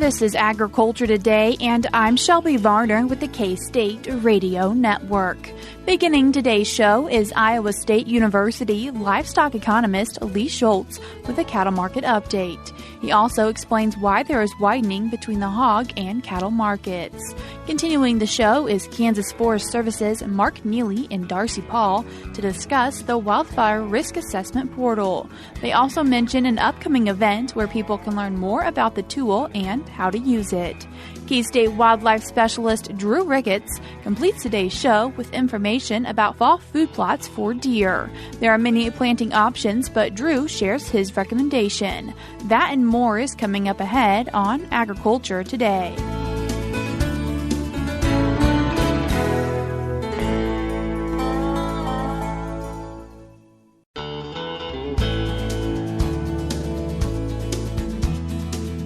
This is Agriculture Today, and I'm Shelby Varner with the K-State Radio Network. Beginning today's show is Iowa State University livestock economist Lee Schulz with a cattle market update. He also explains why there is widening between the hog and cattle markets. Continuing the show is Kansas Forest Service's Mark Neely and Darci Paull to discuss the Wildfire Risk Assessment Portal. They also mention an upcoming event where people can learn more about the tool and how to use it. K-State wildlife specialist Drew Ricketts completes today's show with information about fall food plots for deer. There are many planting options, but Drew shares his recommendation. That and more is coming up ahead on Agriculture Today.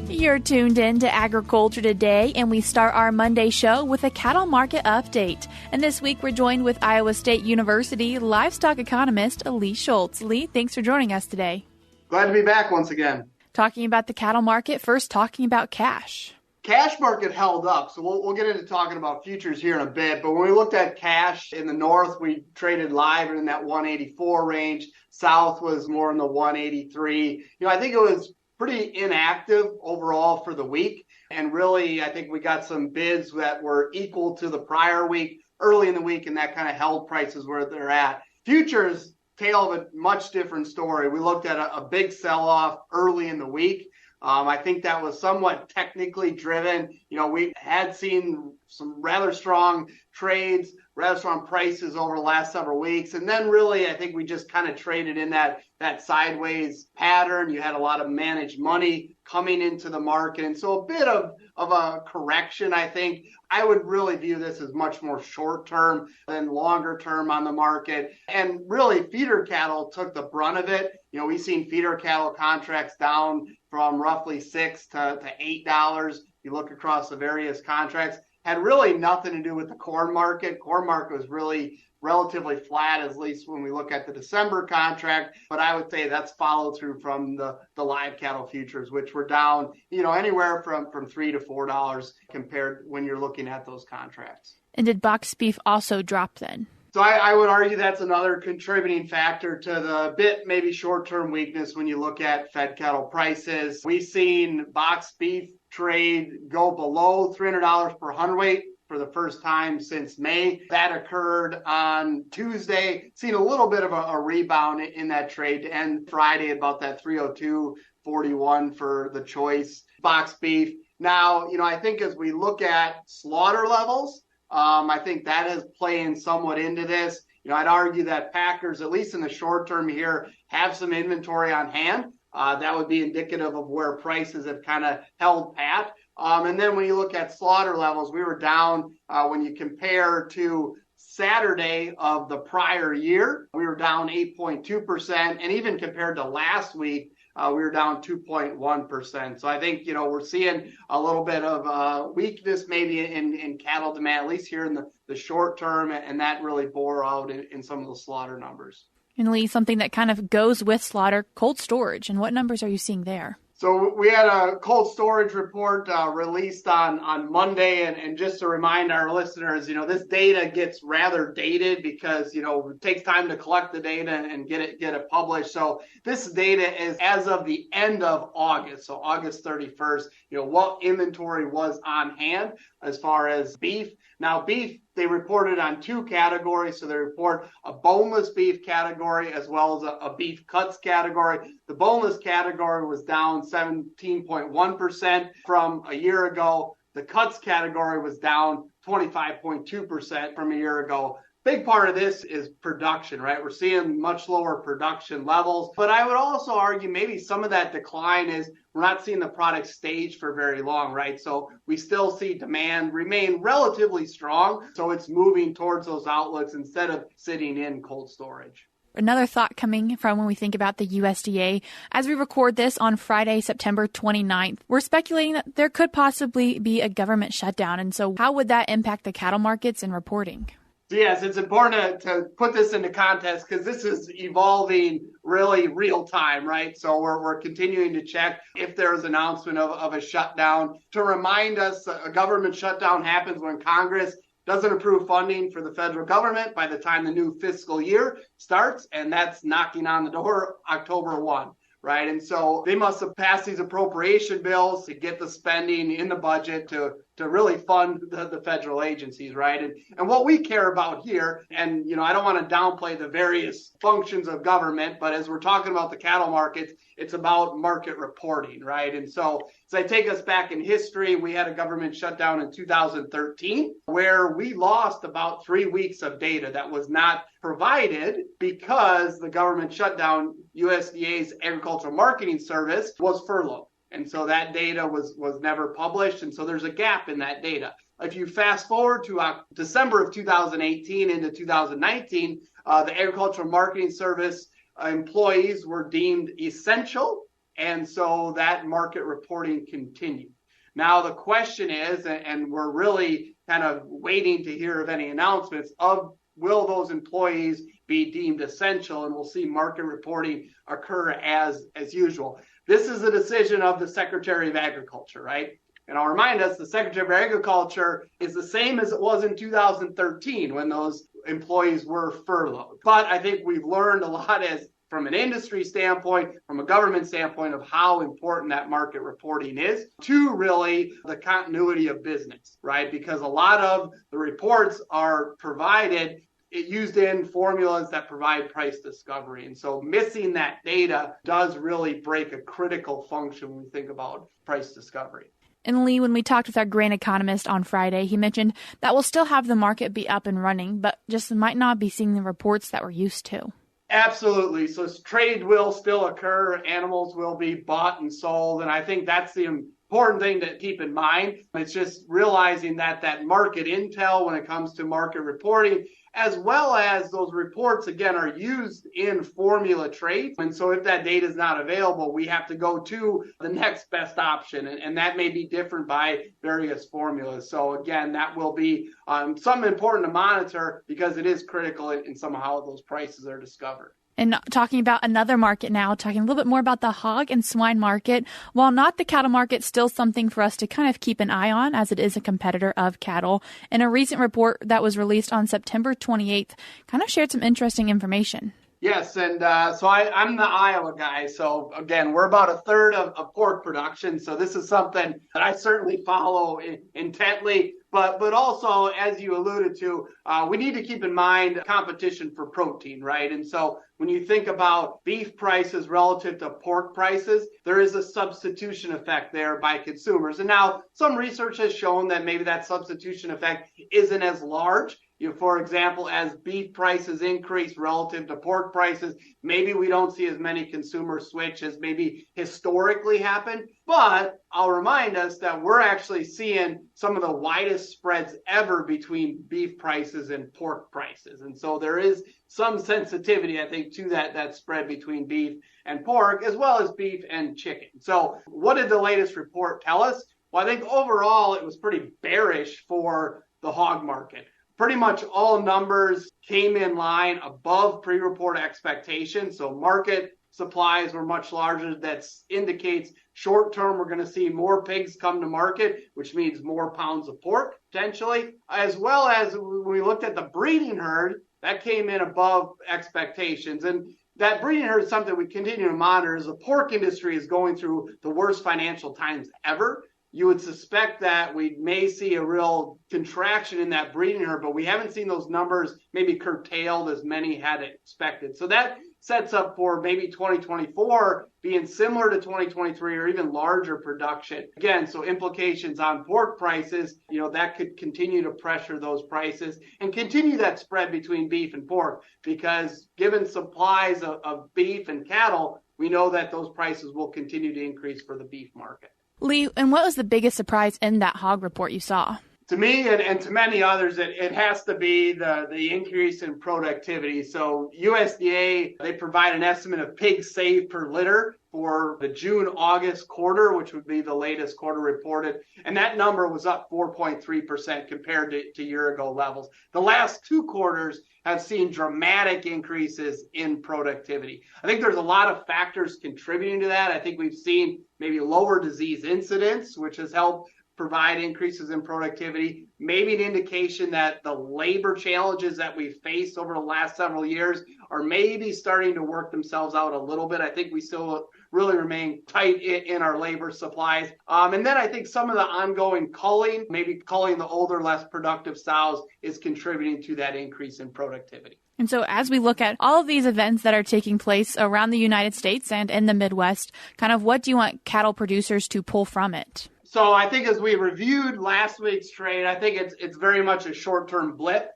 You're tuned in to Agriculture Today, and we start our Monday show with a cattle market update. And this week we're joined with Iowa State University livestock economist Lee Schulz. Lee, thanks for joining us today. Glad to be back once again. Talking about the cattle market, first talking about cash. Cash market held up, so we'll get into talking about futures here in a bit. But when we looked at cash in the north, we traded live in that 184 range. South was more in the 183. I think it was pretty inactive overall for the week. And really, I think we got some bids that were equal to the prior week, early in the week, and that kind of held prices where they're at. Futures, tale of a much different story. We looked at a big sell-off early in the week. I think that was somewhat technically driven. We had seen some rather strong trades, rather strong prices over the last several weeks. And then really, I think we just kind of traded in that sideways pattern. You had a lot of managed money coming into the market. And so a bit of a correction, I think. I would really view this as much more short-term than longer-term on the market. And really, feeder cattle took the brunt of it. We've seen feeder cattle contracts down from roughly $6 to $8. You look across the various contracts. Had really nothing to do with the corn market. Corn market was really relatively flat, at least when we look at the December contract. But I would say that's followed through from the live cattle futures, which were down, anywhere from $3 to $4 compared when you're looking at those contracts. And did box beef also drop then? So I would argue that's another contributing factor to the bit maybe short-term weakness when you look at fed cattle prices. We've seen box beef trade go below $300 per hundredweight for the first time since May. That occurred on Tuesday. Seen a little bit of a rebound in that trade to end Friday about that 302.41 for the choice box beef. Now, I think as we look at slaughter levels, I think that is playing somewhat into this. I'd argue that packers, at least in the short term here, have some inventory on hand. That would be indicative of where prices have kind of held pat. And then when you look at slaughter levels, we were down when you compare to Saturday of the prior year, we were down 8.2%. And even compared to last week, we were down 2.1%. So I think, we're seeing a little bit of weakness maybe in cattle demand, at least here in the short term. And that really bore out in some of the slaughter numbers. And Lee, something that kind of goes with slaughter, cold storage. And what numbers are you seeing there? So we had a cold storage report released on Monday. And just to remind our listeners, this data gets rather dated because, it takes time to collect the data and get it published. So this data is as of the end of August, so August 31st, what inventory was on hand as far as beef. Now, beef, they reported on two categories. So they report a boneless beef category as well as a beef cuts category. The boneless category was down 17.1% from a year ago. The cuts category was down 25.2% from a year ago. Big part of this is production, right? We're seeing much lower production levels. But I would also argue maybe some of that decline is we're not seeing the product stage for very long, right? So we still see demand remain relatively strong. So it's moving towards those outlets instead of sitting in cold storage. Another thought coming from when we think about the USDA, as we record this on Friday, September 29th, we're speculating that there could possibly be a government shutdown. And so how would that impact the cattle markets and reporting? So yes, it's important to put this into context because this is evolving really real time, right? So we're continuing to check if there is an announcement of a shutdown. To remind us, a government shutdown happens when Congress doesn't approve funding for the federal government by the time the new fiscal year starts, and that's knocking on the door October 1. Right. And so they must have passed these appropriation bills to get the spending in the budget to really fund the federal agencies. Right. And what we care about here, and, I don't want to downplay the various functions of government, but as we're talking about the cattle markets, it's about market reporting. Right. And so as I take us back in history, we had a government shutdown in 2013 where we lost about 3 weeks of data that was not provided because the government shutdown, USDA's Agricultural Marketing Service, was furloughed. And so that data was never published. And so there's a gap in that data. If you fast forward to December of 2018 into 2019, the Agricultural Marketing Service employees were deemed essential. And so that market reporting continued. Now the question is, and we're really kind of waiting to hear of any announcements of, will those employees be deemed essential, and we'll see market reporting occur as usual. This is a decision of the Secretary of Agriculture, right? And I'll remind us, the Secretary of Agriculture is the same as it was in 2013 when those employees were furloughed. But I think we've learned a lot from an industry standpoint, from a government standpoint, of how important that market reporting is to really the continuity of business, right? Because a lot of the reports are provided used in formulas that provide price discovery. And so missing that data does really break a critical function when we think about price discovery. And Lee, when we talked with our grain economist on Friday, he mentioned that we'll still have the market be up and running, but just might not be seeing the reports that we're used to. Absolutely. So trade will still occur. Animals will be bought and sold. And I think that's the important thing to keep in mind. It's just realizing that market intel when it comes to market reporting, as well as those reports, again, are used in formula trades. And so if that data is not available, we have to go to the next best option. And that may be different by various formulas. So again, that will be something important to monitor because it is critical in some of how those prices are discovered. And talking about another market now, talking a little bit more about the hog and swine market. While not the cattle market, still something for us to kind of keep an eye on as it is a competitor of cattle. And a recent report that was released on September 28th kind of shared some interesting information. Yes, and so I'm the Iowa guy. So again, we're about a third of pork production. So this is something that I certainly follow intently. But also, as you alluded to, we need to keep in mind competition for protein, right? And so when you think about beef prices relative to pork prices, there is a substitution effect there by consumers. And now some research has shown that maybe that substitution effect isn't as large. For example, as beef prices increase relative to pork prices, maybe we don't see as many consumers switch as maybe historically happened. But I'll remind us that we're actually seeing some of the widest spreads ever between beef prices and pork prices. And so there is some sensitivity, I think, to that spread between beef and pork, as well as beef and chicken. So what did the latest report tell us? Well, I think overall it was pretty bearish for the hog market. Pretty much all numbers came in line above pre-report expectations. So market supplies were much larger. That indicates short term we're going to see more pigs come to market, which means more pounds of pork potentially, as well as when we looked at the breeding herd, that came in above expectations. And that breeding herd is something we continue to monitor as the pork industry is going through the worst financial times ever. You would suspect that we may see a real contraction in that breeding herd, but we haven't seen those numbers maybe curtailed as many had expected. So that sets up for maybe 2024 being similar to 2023 or even larger production. Again, so implications on pork prices, that could continue to pressure those prices and continue that spread between beef and pork, because given supplies of beef and cattle, we know that those prices will continue to increase for the beef market. Lee, and what was the biggest surprise in that hog report you saw? To me and to many others, it has to be the increase in productivity. So USDA, they provide an estimate of pigs saved per litter for the June-August quarter, which would be the latest quarter reported. And that number was up 4.3% compared to year-ago levels. The last two quarters have seen dramatic increases in productivity. I think there's a lot of factors contributing to that. I think we've seen maybe lower disease incidence, which has helped provide increases in productivity, maybe an indication that the labor challenges that we've faced over the last several years are maybe starting to work themselves out a little bit. I think we still really remain tight in our labor supplies. And then I think some of the ongoing culling, maybe culling the older, less productive sows, is contributing to that increase in productivity. And so as we look at all of these events that are taking place around the United States and in the Midwest, kind of what do you want cattle producers to pull from it? So I think as we reviewed last week's trade, I think it's very much a short-term blip.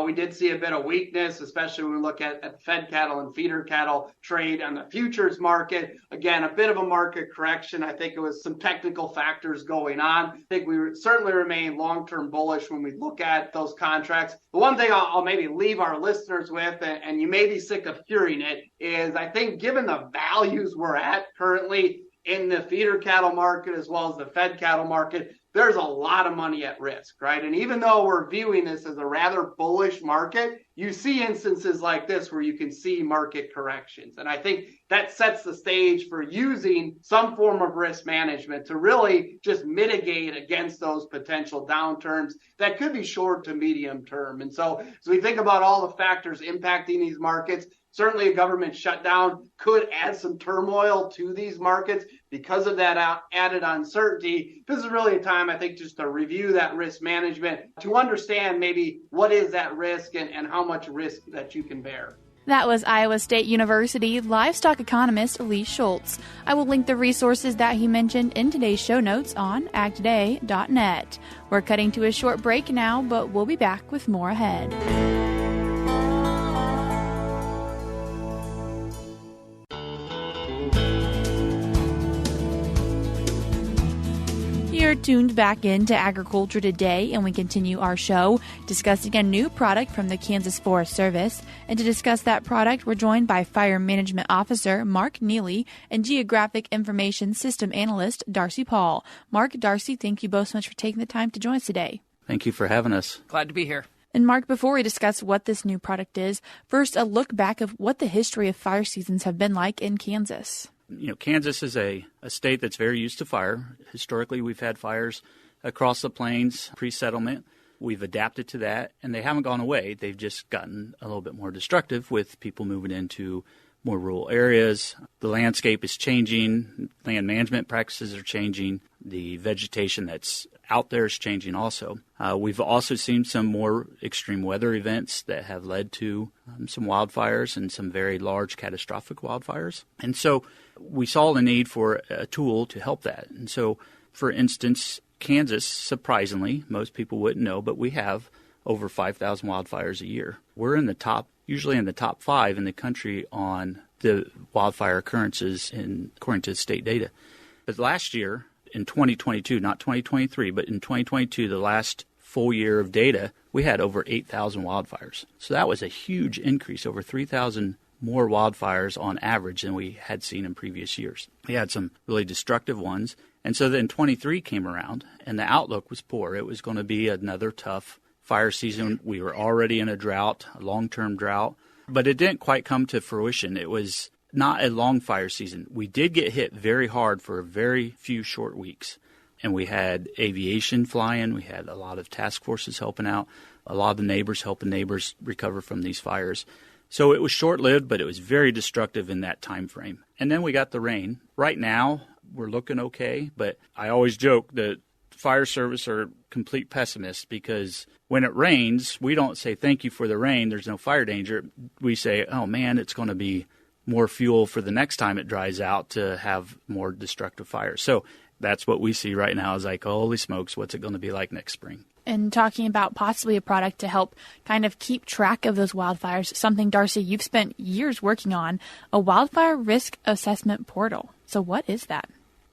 We did see a bit of weakness, especially when we look at fed cattle and feeder cattle trade on the futures market. Again, a bit of a market correction. I think it was some technical factors going on. I think we certainly remain long-term bullish when we look at those contracts. The one thing I'll maybe leave our listeners with, and you may be sick of hearing it, is I think given the values we're at currently in the feeder cattle market as well as the fed cattle market, there's a lot of money at risk, right? And even though we're viewing this as a rather bullish market, you see instances like this where you can see market corrections. And I think that sets the stage for using some form of risk management to really just mitigate against those potential downturns that could be short to medium term. And so as we think about all the factors impacting these markets, certainly a government shutdown could add some turmoil to these markets. Because of that added uncertainty, this is really a time, I think, just to review that risk management, to understand maybe what is that risk and how much risk that you can bear. That was Iowa State University livestock economist Lee Schulz. I will link the resources that he mentioned in today's show notes on agtoday.net. We're cutting to a short break now, but we'll be back with more ahead. You're tuned back into Agriculture Today, and we continue our show discussing a new product from the Kansas Forest Service. And to discuss that product, we're joined by Fire Management Officer Mark Neely and Geographic Information System Analyst Darci Paull. Mark, Darci, thank you both so much for taking the time to join us today. Thank you for having us. Glad to be here. And Mark, before we discuss what this new product is, first a look back of what the history of fire seasons have been like in Kansas. Kansas is a state that's very used to fire. Historically, we've had fires across the plains pre-settlement. We've adapted to that, and they haven't gone away. They've just gotten a little bit more destructive with people moving into more rural areas. The landscape is changing. Land management practices are changing. The vegetation that's out there is changing also. We've also seen some more extreme weather events that have led to some wildfires and some very large catastrophic wildfires. And so we saw the need for a tool to help that. And so, for instance, Kansas, surprisingly, most people wouldn't know, but we have over 5,000 wildfires a year. We're usually in the top 5 in the country on the wildfire occurrences according to state data. But last year, in 2022, not 2023, but in 2022, the last full year of data, we had over 8,000 wildfires. So that was a huge increase, over 3,000 more wildfires on average than we had seen in previous years. We had some really destructive ones. And so then 23 came around, and the outlook was poor. It was going to be another tough fire season. We were already in a drought, a long-term drought, but it didn't quite come to fruition. It was not a long fire season. We did get hit very hard for a very few short weeks, and we had aviation flying. We had a lot of task forces helping out, a lot of the neighbors helping neighbors recover from these fires. So it was short-lived, but it was very destructive in that time frame. And then we got the rain. Right now, we're looking okay, but I always joke that fire service are complete pessimists because when it rains, we don't say thank you for the rain, there's no fire danger. We say, oh man, it's going to be more fuel for the next time it dries out to have more destructive fires. So that's what we see right now is like, holy smokes, what's it going to be like next spring? And talking about possibly a product to help kind of keep track of those wildfires, something, Darci, you've spent years working on, a Wildfire Risk Assessment Portal. So what is that?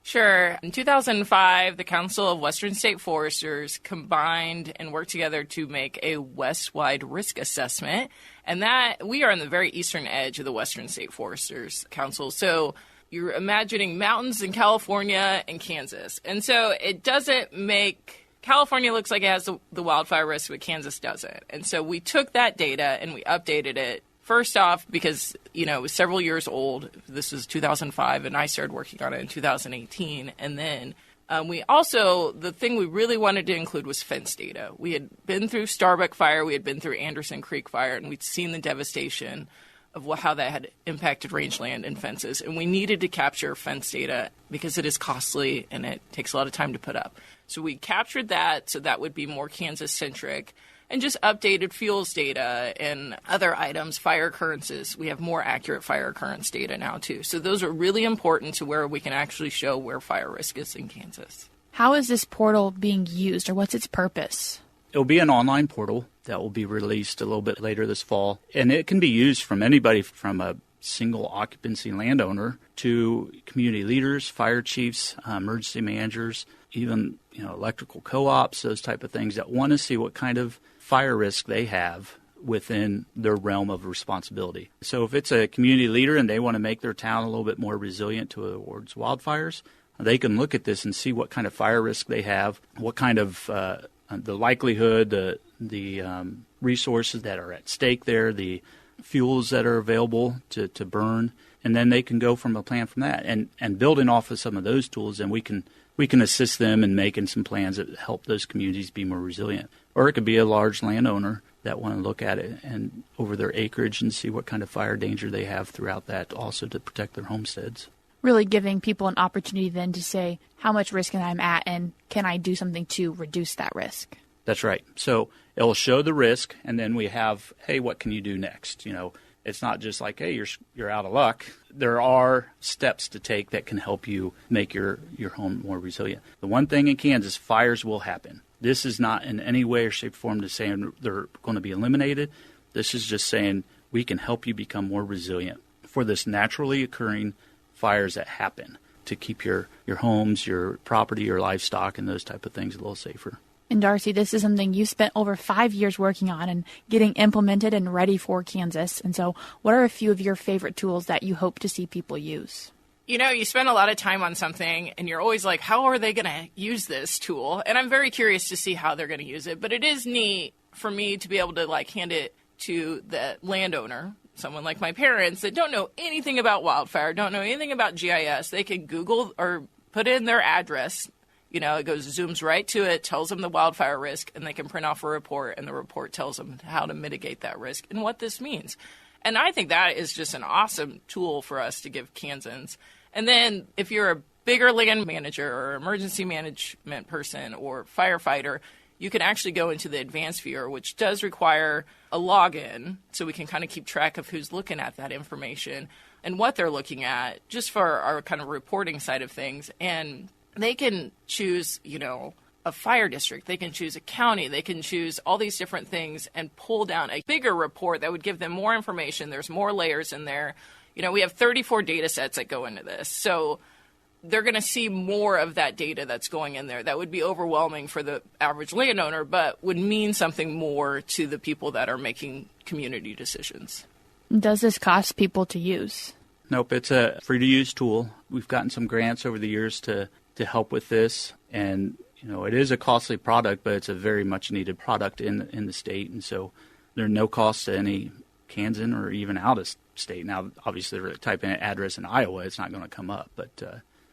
Sure. In 2005, the Council of Western State Foresters combined and worked together to make a West-wide risk assessment. And that we are on the very eastern edge of the Western State Foresters Council. So you're imagining mountains in California and Kansas. And so it doesn't make California looks like it has the wildfire risk, but Kansas doesn't. And so we took that data and we updated it. First off, because, it was several years old. This was 2005, and I started working on it in 2018. And then the thing we really wanted to include was fence data. We had been through Starbuck Fire, we had been through Anderson Creek Fire, and we'd seen the devastation of how that had impacted rangeland and fences. And we needed to capture fence data because it is costly and it takes a lot of time to put up. So we captured that, so that would be more Kansas-centric. And just updated fuels data and other items, fire occurrences. We have more accurate fire occurrence data now, too. So those are really important to where we can actually show where fire risk is in Kansas. How is this portal being used, or what's its purpose? It'll be an online portal that will be released a little bit later this fall. And it can be used from anybody from a single occupancy landowner to community leaders, fire chiefs, emergency managers, even electrical co-ops, those type of things that want to see what kind of fire risk they have within their realm of responsibility. So if it's a community leader and they want to make their town a little bit more resilient towards wildfires, they can look at this and see what kind of fire risk they have, what kind of the likelihood, the resources that are at stake there, the fuels that are available to burn, and then they can go from a plan from that. And building off of some of those tools, and we can assist them in making some plans that help those communities be more resilient. Or it could be a large landowner that want to look at it and over their acreage and see what kind of fire danger they have throughout that, also to protect their homesteads. Really giving people an opportunity then to say how much risk I'm at and can I do something to reduce that risk? That's right. So it will show the risk, and then we have, hey, what can you do next? It's not just like, hey, you're out of luck. There are steps to take that can help you make your home more resilient. The one thing in Kansas, fires will happen. This is not in any way or shape or form to say they're going to be eliminated. This is just saying we can help you become more resilient for this naturally occurring fires that happen to keep your homes, your property, your livestock, and those type of things a little safer. And Darci, this is something you spent over 5 years working on and getting implemented and ready for Kansas. And so what are a few of your favorite tools that you hope to see people use? You spend a lot of time on something and you're always like, how are they going to use this tool? And I'm very curious to see how they're going to use it. But it is neat for me to be able to hand it to the landowner, someone like my parents that don't know anything about wildfire, don't know anything about GIS. They can Google or put in their address. It zooms right to it, tells them the wildfire risk, and they can print off a report, and the report tells them how to mitigate that risk and what this means. And I think that is just an awesome tool for us to give Kansans. And then if you're a bigger land manager or emergency management person or firefighter, you can actually go into the advanced viewer, which does require a login, so we can kind of keep track of who's looking at that information and what they're looking at, just for our kind of reporting side of things. And they can choose, a fire district. They can choose a county. They can choose all these different things and pull down a bigger report that would give them more information. There's more layers in there. We have 34 data sets that go into this. So they're going to see more of that data that's going in there. That would be overwhelming for the average landowner, but would mean something more to the people that are making community decisions. Does this cost people to use? Nope, it's a free-to-use tool. We've gotten some grants over the years to help with this, and it is a costly product, but it's a very much needed product in the state, and so there's no cost to any Kansan or even out of state. Now, obviously, if you type in an address in Iowa, it's not going to come up, but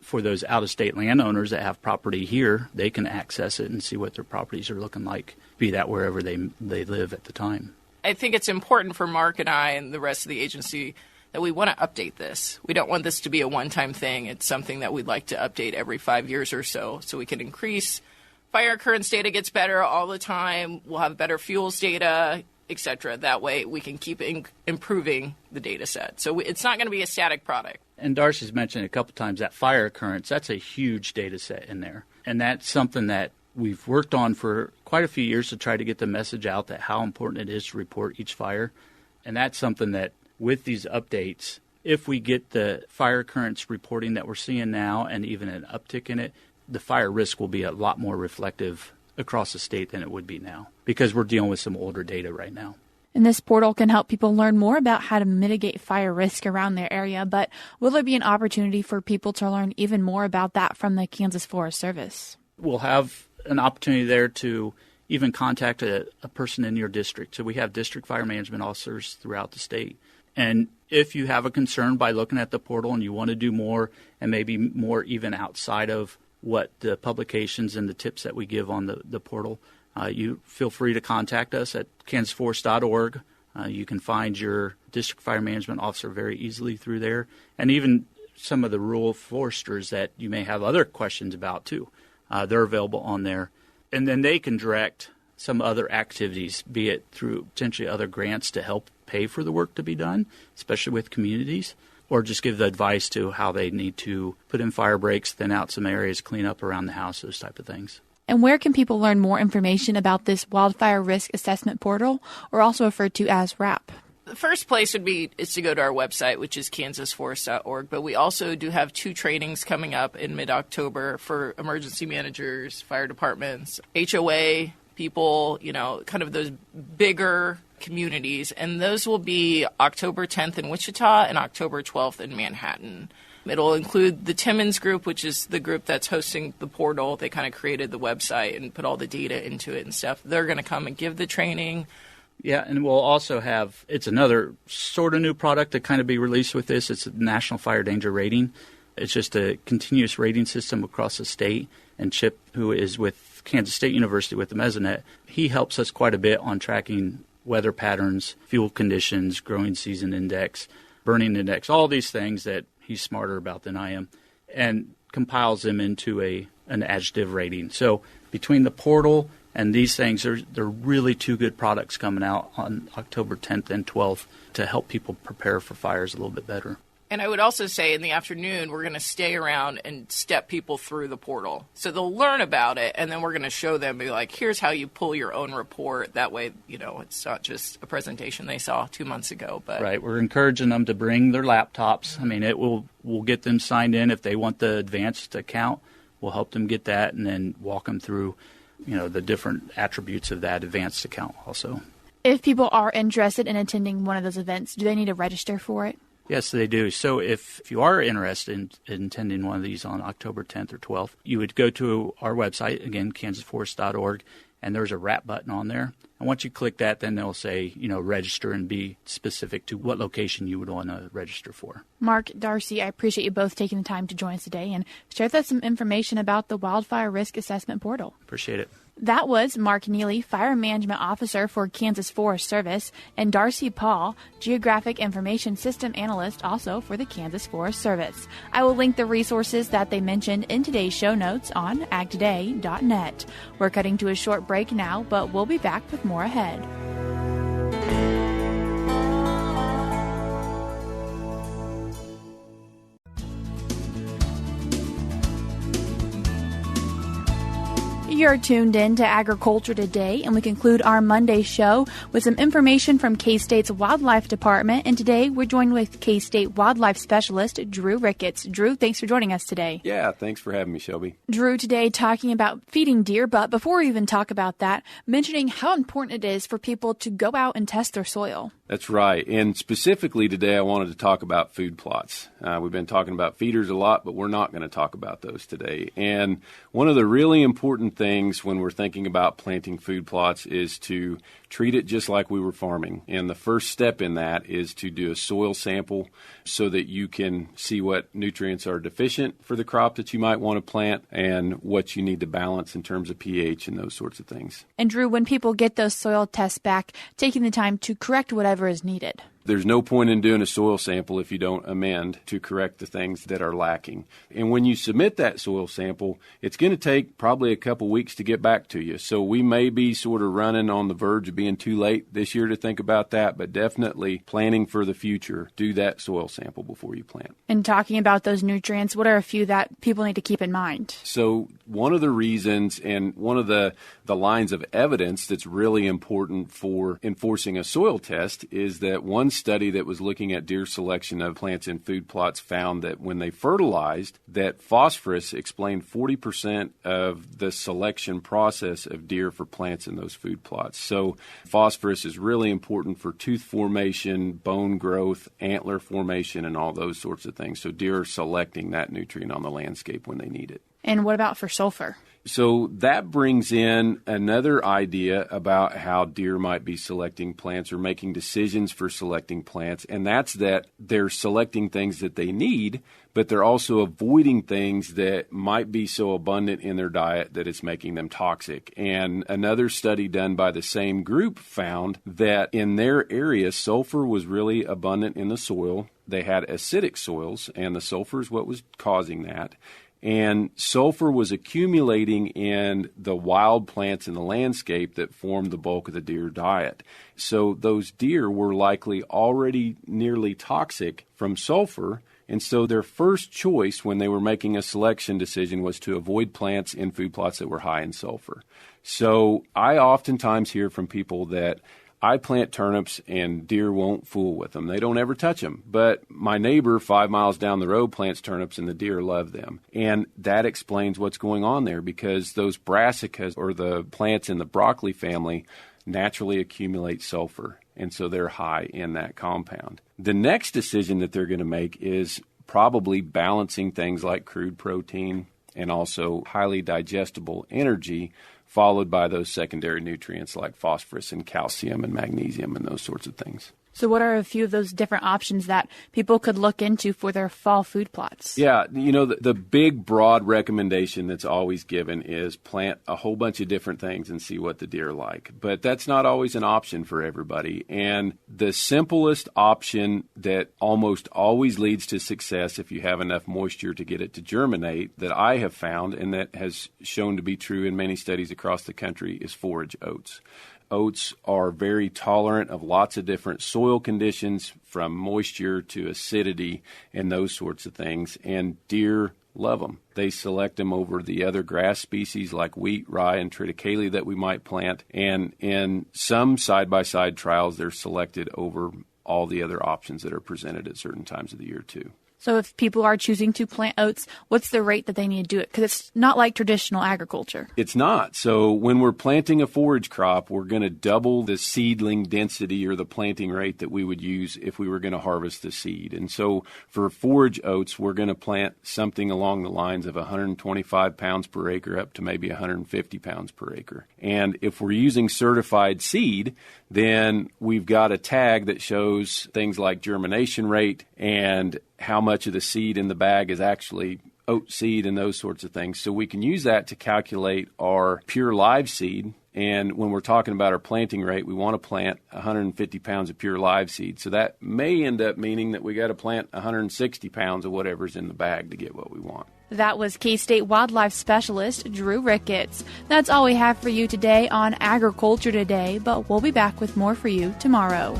for those out-of-state landowners that have property here, they can access it and see what their properties are looking like, be that wherever they live at the time. I think it's important for Mark and I and the rest of the agency that we want to update this. We don't want this to be a one-time thing. It's something that we'd like to update every 5 years or so we can increase. Fire occurrence data gets better all the time. We'll have better fuels data, et cetera. That way we can keep improving the data set. So it's not going to be a static product. And Darci's mentioned a couple times that fire occurrence, that's a huge data set in there. And that's something that we've worked on for quite a few years to try to get the message out that how important it is to report each fire. And that's something that with these updates, if we get the fire occurrence reporting that we're seeing now and even an uptick in it, the fire risk will be a lot more reflective across the state than it would be now because we're dealing with some older data right now. And this portal can help people learn more about how to mitigate fire risk around their area, but will there be an opportunity for people to learn even more about that from the Kansas Forest Service? We'll have an opportunity there to even contact a person in your district. So we have district fire management officers throughout the state. And if you have a concern by looking at the portal and you want to do more and maybe more even outside of what the publications and the tips that we give on the portal, you feel free to contact us at kansasforest.org. You can find your district fire management officer very easily through there. And even some of the rural foresters that you may have other questions about too. They're available on there. And then they can direct some other activities, be it through potentially other grants to help pay for the work to be done, especially with communities, or just give the advice to how they need to put in fire breaks, thin out some areas, clean up around the house, those type of things. And where can people learn more information about this Wildfire Risk Assessment Portal, or also referred to as WRAP? The first place is to go to our website, which is kansasforest.org. But we also do have 2 trainings coming up in mid-October for emergency managers, fire departments, HOA people, kind of those bigger communities. And those will be October 10th in Wichita and October 12th in Manhattan. It'll include the Timmons group, which is the group that's hosting the portal. They kind of created the website and put all the data into it and stuff. They're going to come and give the training. Yeah, and we'll also have, it's another sort of new product to kind of be released with this. It's a National Fire Danger Rating. It's just a continuous rating system across the state. And Chip, who is with Kansas State University with the Mesonet, he helps us quite a bit on tracking weather patterns, fuel conditions, growing season index, burning index, all these things that he's smarter about than I am, and compiles them into an adjective rating. So between the portal and these things, there are really 2 good products coming out on October 10th and 12th to help people prepare for fires a little bit better. And I would also say in the afternoon, we're going to stay around and step people through the portal. So they'll learn about it, and then we're going to show them, be like, here's how you pull your own report. That way, it's not just a presentation they saw 2 months ago. But right. We're encouraging them to bring their laptops. I mean, we'll get them signed in. If they want the advanced account, we'll help them get that and then walk them through, the different attributes of that advanced account also. If people are interested in attending one of those events, do they need to register for it? Yes, they do. So if you are interested in attending one of these on October 10th or 12th, you would go to our website, again, kansasforest.org, and there's a WRAP button on there. And once you click that, then they'll say, register and be specific to what location you would want to register for. Mark, Darci, I appreciate you both taking the time to join us today and share with us some information about the Wildfire Risk Assessment Portal. Appreciate it. That was Mark Neely, Fire Management Officer for Kansas Forest Service, and Darci Paull, Geographic Information System Analyst, also for the Kansas Forest Service. I will link the resources that they mentioned in today's show notes on agtoday.net. We're cutting to a short break now, but we'll be back with more ahead. You're tuned in to Agriculture Today, and we conclude our Monday show with some information from K-State's Wildlife Department. And today we're joined with K-State Wildlife Specialist Drew Ricketts. Drew, thanks for joining us today. Yeah, thanks for having me, Shelby. Drew, today talking about feeding deer, but before we even talk about that, mentioning how important it is for people to go out and test their soil. That's right. And specifically today, I wanted to talk about food plots. We've been talking about feeders a lot, but we're not going to talk about those today. And one of the really important things when we're thinking about planting food plots is to treat it just like we were farming. And the first step in that is to do a soil sample so that you can see what nutrients are deficient for the crop that you might want to plant and what you need to balance in terms of pH and those sorts of things. And Drew, when people get those soil tests back, taking the time to correct whatever is needed. There's no point in doing a soil sample if you don't amend to correct the things that are lacking. And when you submit that soil sample, it's going to take probably a couple weeks to get back to you. So we may be sort of running on the verge of being too late this year to think about that, but definitely planning for the future, do that soil sample before you plant. And talking about those nutrients, what are a few that people need to keep in mind? So one of the reasons and one of the lines of evidence that's really important for enforcing a soil test is that one study that was looking at deer selection of plants in food plots found that when they fertilized, that phosphorus explained 40% of the selection process of deer for plants in those food plots. So phosphorus is really important for tooth formation, bone growth, antler formation, and all those sorts of things. So deer are selecting that nutrient on the landscape when they need it. And what about for sulfur? So that brings in another idea about how deer might be selecting plants or making decisions for selecting plants, and that's that they're selecting things that they need, but they're also avoiding things that might be so abundant in their diet that it's making them toxic. And another study done by the same group found that in their area, sulfur was really abundant in the soil. They had acidic soils, and the sulfur is what was causing that. And sulfur was accumulating in the wild plants in the landscape that formed the bulk of the deer diet. So those deer were likely already nearly toxic from sulfur. And so their first choice when they were making a selection decision was to avoid plants in food plots that were high in sulfur. So I oftentimes hear from people that I plant turnips and deer won't fool with them. They don't ever touch them. But my neighbor 5 miles down the road plants turnips and the deer love them. And that explains what's going on there, because those brassicas, or the plants in the broccoli family, naturally accumulate sulfur. And so they're high in that compound. The next decision that they're going to make is probably balancing things like crude protein and also highly digestible energy, followed by those secondary nutrients like phosphorus and calcium and magnesium and those sorts of things. So what are a few of those different options that people could look into for their fall food plots? Yeah, the big broad recommendation that's always given is plant a whole bunch of different things and see what the deer like. But that's not always an option for everybody. And the simplest option that almost always leads to success if you have enough moisture to get it to germinate, that I have found and that has shown to be true in many studies across the country, is forage oats. Oats are very tolerant of lots of different soil conditions, from moisture to acidity and those sorts of things, and deer love them. They select them over the other grass species like wheat, rye, and triticale that we might plant, and in some side-by-side trials, they're selected over all the other options that are presented at certain times of the year, too. So if people are choosing to plant oats, what's the rate that they need to do it? Because it's not like traditional agriculture. It's not. So when we're planting a forage crop, we're going to double the seedling density or the planting rate that we would use if we were going to harvest the seed. And so for forage oats, we're going to plant something along the lines of 125 pounds per acre up to maybe 150 pounds per acre. And if we're using certified seed, then we've got a tag that shows things like germination rate and how much of the seed in the bag is actually oat seed and those sorts of things. So we can use that to calculate our pure live seed. And when we're talking about our planting rate, we want to plant 150 pounds of pure live seed. So that may end up meaning that we got to plant 160 pounds of whatever's in the bag to get what we want. That was K-State wildlife specialist Drew Ricketts. That's all we have for you today on Agriculture Today, but we'll be back with more for you tomorrow.